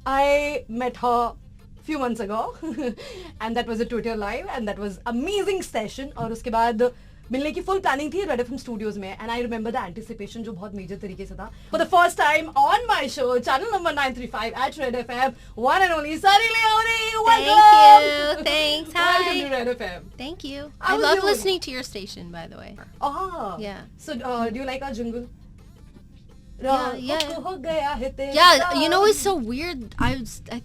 I met her few months ago and that was a Twitter live and that was amazing session और उसके बाद मिलने की full planning थी Red FM Studios में and I remember the anticipation जो बहुत major तरीके से था. For the first time on my show, channel number 935 at Red FM, one and only Sunny Leone. Thank Welcome. you. Thanks. Hi. Welcome to Red FM. Thank you. How I was love your- listening to your station, by the way. Ah. Yeah. So do you like our jingle? Yeah, Yeah. Yeah, you know, it's so weird. I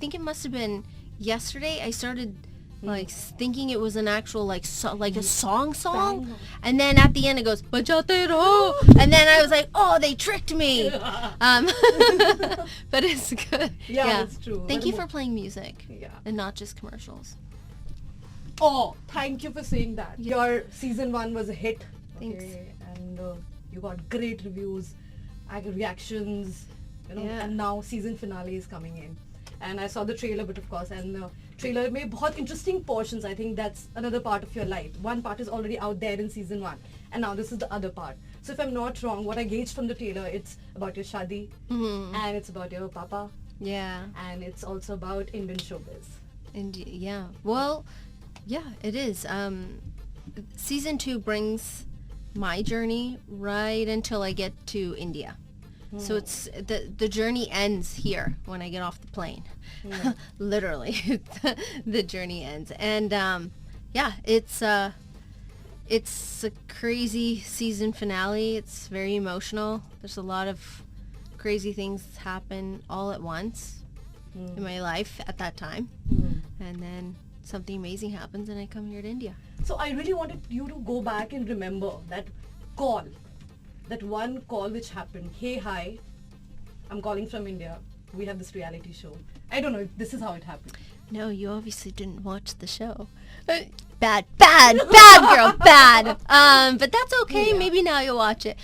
think it must have been yesterday. I started like thinking it was an actual like like a song, and then at the end it goes "Bajate raho," and then I was like, oh, they tricked me. But it's good. Yeah, it's true. Thank you for playing music. Yeah. And not just commercials. Oh, thank you for saying that. Your season 1 was a hit. Thanks. Okay, and you got great reviews, reactions, you know, and now season finale is coming in. And I saw the trailer, but of course, and the trailer made बहुत interesting portions. I think that's another part of your life. One part is already out there in season 1, and now this is the other part. So if I'm not wrong, what I gauged from the trailer, it's about your shadi, and it's about your papa, Yeah. and it's also about Indian showbiz. And yeah. Well, yeah, it is. Season 2 brings my journey right until I get to India. So it's the journey ends here when I get off the plane. Literally, the journey ends, and yeah, it's a crazy season finale. It's very emotional. There's a lot of crazy things happen all at once in my life at that time, and then something amazing happens, and I come here to India. So I really wanted you to go back and remember that call, that one call which happened. Hey, hi, I'm calling from India. We have this reality show. I don't know if this is how it happened. No, you obviously didn't watch the show. Bad girl, bad. But that's okay. Yeah. Maybe now you'll watch it.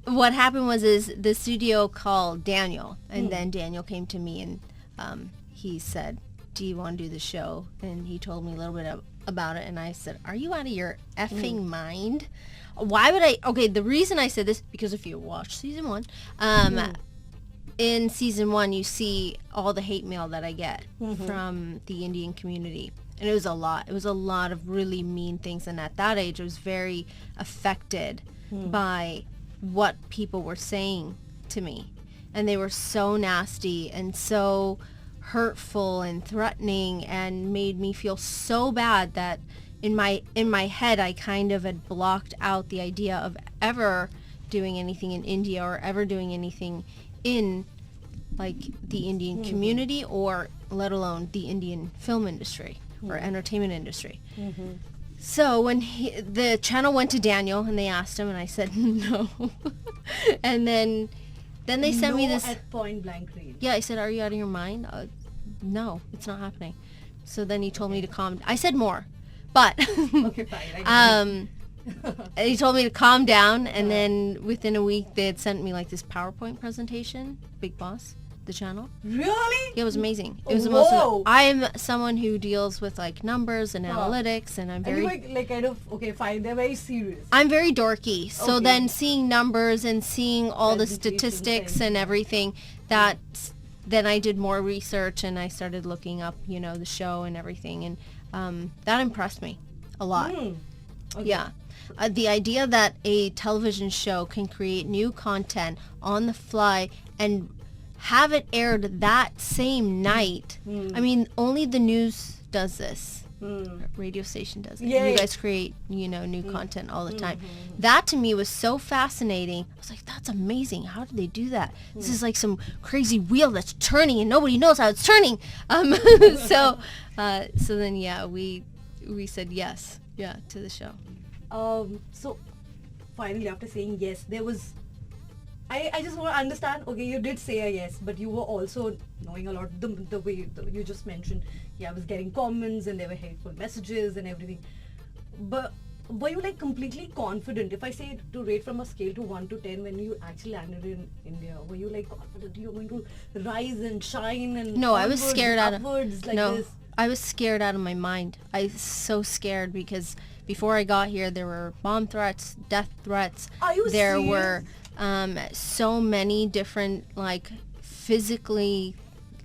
What happened was the studio called Daniel, and then Daniel came to me and he said, "Do you want to do the show?" And he told me a little bit about it, and I said, "Are you out of your effing mind? Why would I?" Okay, the reason I said this, because if you watch season 1, in season 1 you see all the hate mail that I get from the Indian community, and it was a lot. It was a lot of really mean things, and at that age I was very affected by what people were saying to me, and they were so nasty and so hurtful and threatening, and made me feel so bad that in my head I kind of had blocked out the idea of ever doing anything in India or ever doing anything in like the Indian community, or let alone the Indian film industry or entertainment industry. So when the channel went to Daniel and they asked him, and I said no. And then they sent me this at point blank range. Yeah, I said, "Are you out of your mind?" No, it's not happening. So then he told me to calm. I said more, but Okay, fine. I he told me to calm down. And then within a week, they had sent me like this PowerPoint presentation. Big Boss, the channel. Really? It was amazing. It was the Whoa. most. I am someone who deals with like numbers and analytics, and I'm And you very. were like kind of, okay, fine, they're very serious. I'm very dorky. So Okay. then seeing numbers and seeing all the Presentations statistics and- and everything, that then I did more research and I started looking up, you know, the show and everything, and that impressed me a lot. Okay. Yeah. The idea that a television show can create new content on the fly and have it aired that same night. I mean, only the news does this. Radio station does it. Yeah. You guys create, you know, new content all the time. That to me was so fascinating. I was like, that's amazing. How did they do that? This is like some crazy wheel that's turning and nobody knows how it's turning. So then yeah, we said yes, to the show. So finally, after saying yes, there was, I just want to understand, okay, you did say a yes, but you were also knowing a lot, the way you just mentioned, I was getting comments and there were hateful messages and everything. But were you like completely confident? If I say to rate from a scale to 1 to 10, when you actually landed in India, were you like confident you're going to rise and shine and No, I was onwards scared and out of upwards like no. this? I was scared out of my mind. I was so scared because before I got here, there were bomb threats, death threats. Are you There serious? were so many different, like, physically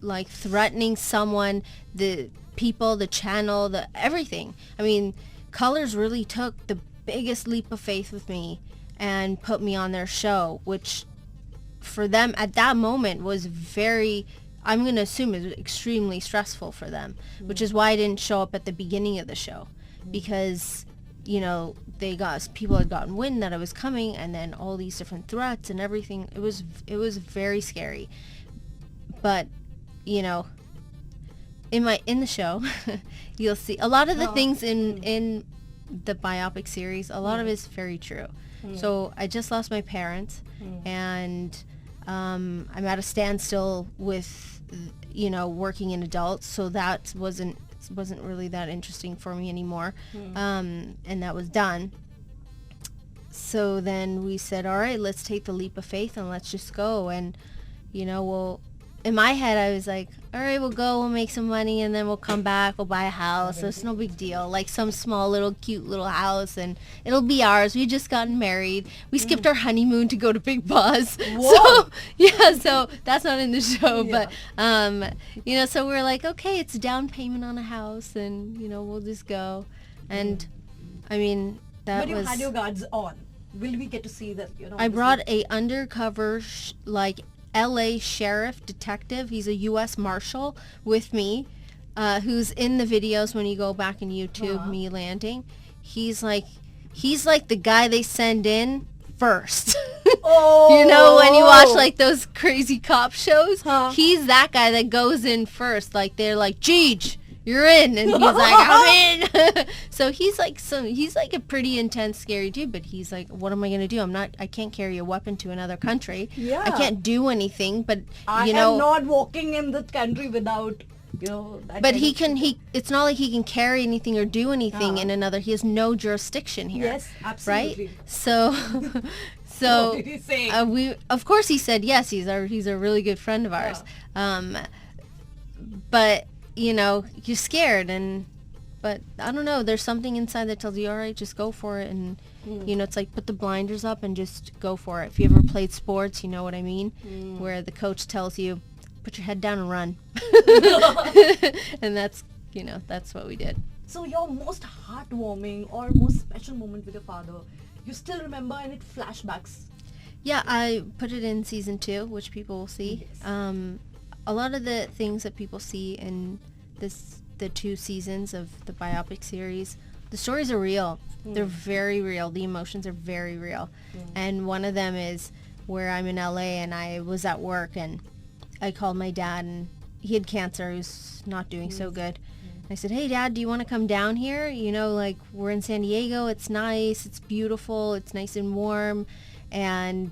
like threatening someone, the people, the channel, the everything. I mean, Colors really took the biggest leap of faith with me and put me on their show, which for them at that moment was very, I'm going to assume it was extremely stressful for them, which is why I didn't show up at the beginning of the show, because, you know, people had gotten wind that I was coming, and then all these different threats and everything. It was very scary. But, you know, in the show, you'll see a lot of the things in the biopic series, a lot of it is very true. So I just lost my parents, and I'm at a standstill with, you know, working in adults, so that wasn't really that interesting for me anymore. And that was done. So then we said, all right, let's take the leap of faith and let's just go. And, you know, in my head, I was like, all right, we'll go, we'll make some money, and then we'll come back, we'll buy a house. So it's no big deal. Like some small little cute little house, and it'll be ours. We just gotten married. We skipped our honeymoon to go to Big Boss. Whoa. So, yeah, so that's not in the show. Yeah. But, you know, so we're like, okay, it's a down payment on a house, and, you know, we'll just go. And, I mean, But you had your guards on. Will we get to see that, you know? I brought a undercover, LA sheriff detective. He's a U.S. Marshal with me, who's in the videos when you go back in YouTube, me landing. He's like the guy they send in first. Oh. You know, when you watch like those crazy cop shows, he's that guy that goes in first. Like they're like, Jeej, you're in, and he's like, I'm in. So he's like a pretty intense, scary dude. But he's like, what am I gonna do? I can't carry a weapon to another country. Yeah. I can't do anything. But I am not walking in the country without, you know. But it's not like he can carry anything or do anything in another. He has no jurisdiction here. Yes, absolutely. Right. So. What did he say? Of course he said yes. He's a really good friend of ours. Yeah. But you know, you're scared, but I don't know, there's something inside that tells you, all right, just go for it. And you know, it's like put the blinders up and just go for it. If you ever played sports, you know what I mean, where the coach tells you, put your head down and run. And that's, you know, that's what we did. So your most heartwarming or most special moment with your father, you still remember, and it flashbacks? Yeah, I put it in season 2, which people will see. Yes. A lot of the things that people see in the 2 seasons of the biopic series, the stories are real. They're very real. The emotions are very real. And one of them is where I'm in LA and I was at work and I called my dad, and he had cancer. He was not doing so good. I said, hey, Dad, do you want to come down here? You know, like, we're in San Diego. It's nice. It's beautiful. It's nice and warm. And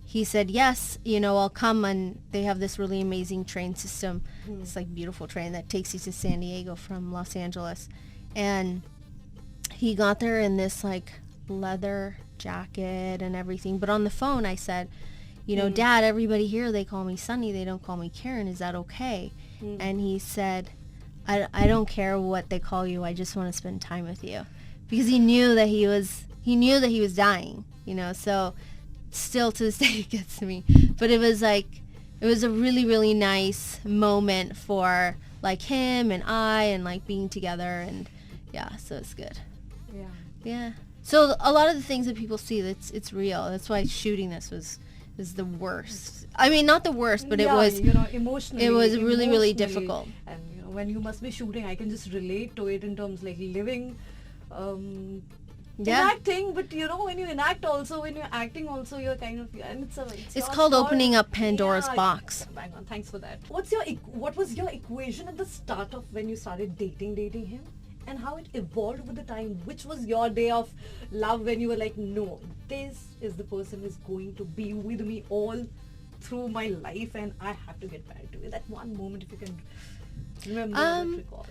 he said, yes, you know, I'll come. And they have this really amazing train system. It's like beautiful train that takes you to San Diego from Los Angeles. And he got there in this like leather jacket and everything. But on the phone, I said, you know, Dad, everybody here, they call me Sunny. They don't call me Karen. Is that okay? And he said, I don't care what they call you. I just want to spend time with you. Because he knew that he was dying, you know. So still to this day it gets to me. But it was a really, really nice moment for like him and I, and like being together, and yeah, so it's good. Yeah. So a lot of the things that people see, it's real. That's why shooting this is the worst. I mean, not the worst, but it was, you know, emotionally. It was really, really difficult. And you know, when you must be shooting, I can just relate to it in terms like living, enacting. But you know, when you enact also, when you're acting also, you're kind of, and it's called opening up Pandora's box. Bang on, thanks for that. What was your equation at the start of when you started dating him? And how it evolved with the time? Which was your day of love when you were like, no, this is the person who's going to be with me all through my life, and I have to get married to you? That one moment, if you can remember and recall.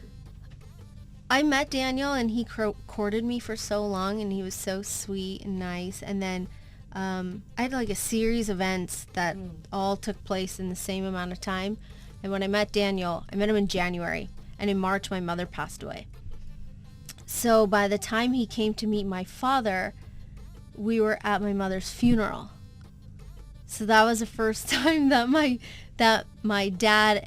I met Daniel, and he courted me for so long, and he was so sweet and nice. And then I had like a series of events that all took place in the same amount of time. And when I met Daniel, I met him in January, and in March my mother passed away. So by the time he came to meet my father, we were at my mother's funeral. So that was the first time that my dad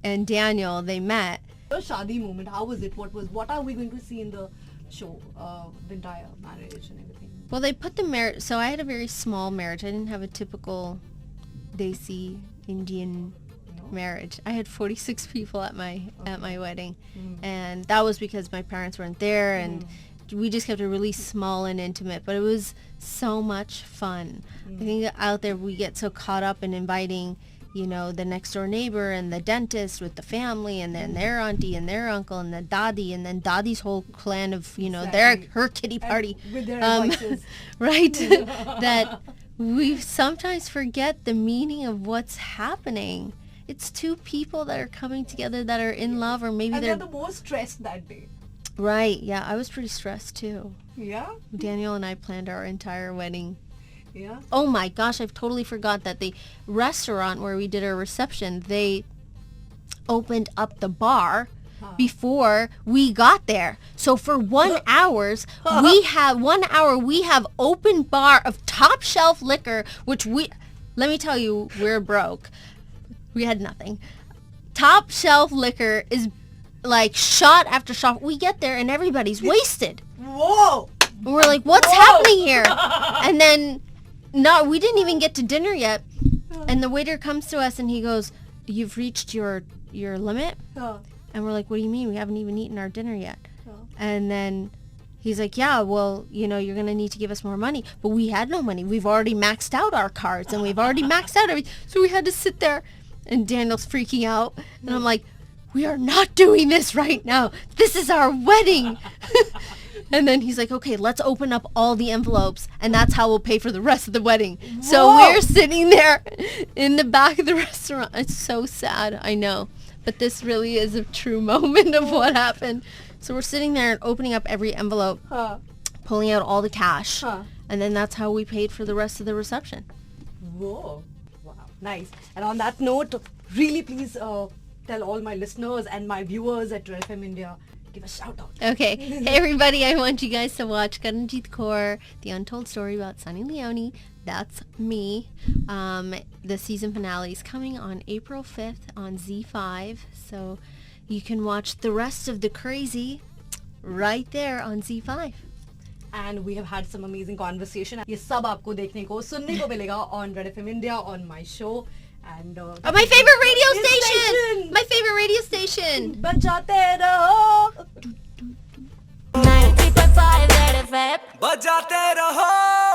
and Daniel, they met. The shadi moment, how was it? What are we going to see in the show? The entire marriage and everything. Well, they put the marriage. So I had a very small marriage. I didn't have a typical Desi Indian marriage. I had 46 people at my wedding, and that was because my parents weren't there, and we just kept it really small and intimate. But it was so much fun. I think out there we get so caught up in inviting, the next door neighbor and the dentist with the family, and then their auntie and their uncle and the dadi, and then dadi's whole clan of her kitty party, and with their advices. Right? That we sometimes forget the meaning of what's happening. It's two people that are coming together that are in love, or maybe they're the most stressed that day. Right, yeah. I was pretty stressed too. Yeah? Daniel and I planned our entire wedding. Yeah? Oh my gosh, I've totally forgot that the restaurant where we did our reception, they opened up the bar before we got there. So for 1 hour, we have open bar of top shelf liquor, which let me tell you, we're broke. We had nothing. Top shelf liquor is like shot after shot. We get there and everybody's wasted. Whoa! We're like, what's happening here? And then, we didn't even get to dinner yet. And the waiter comes to us and he goes, "You've reached your limit?" And we're like, "What do you mean? We haven't even eaten our dinner yet." And then he's like, "Yeah, well, you're going to need to give us more money." But we had no money. We've already maxed out our cards and we've already maxed out everything. So we had to sit there. And Daniel's freaking out. And I'm like, "We are not doing this right now. This is our wedding." And then he's like, "Okay, let's open up all the envelopes. And that's how we'll pay for the rest of the wedding." Whoa. So we're sitting there in the back of the restaurant. It's so sad, I know. But this really is a true moment of what happened. So we're sitting there and opening up every envelope, pulling out all the cash. And then that's how we paid for the rest of the reception. Whoa. Nice. And on that note, really please tell all my listeners and my viewers at Red FM India, give a shout out. Okay. Hey everybody, I want you guys to watch Karenjit Kaur, the untold story about Sunny Leone. That's me. The season finale is coming on April 5th on Z5. So you can watch the rest of the crazy right there on Z5. And we have had some amazing conversation. ये सब आपको देखने को सुनने को मिलेगा on Red FM India, on my show, and my favorite radio station. My favorite radio station. बजाते रहो. 90.5 Red FM. बजाते रहो.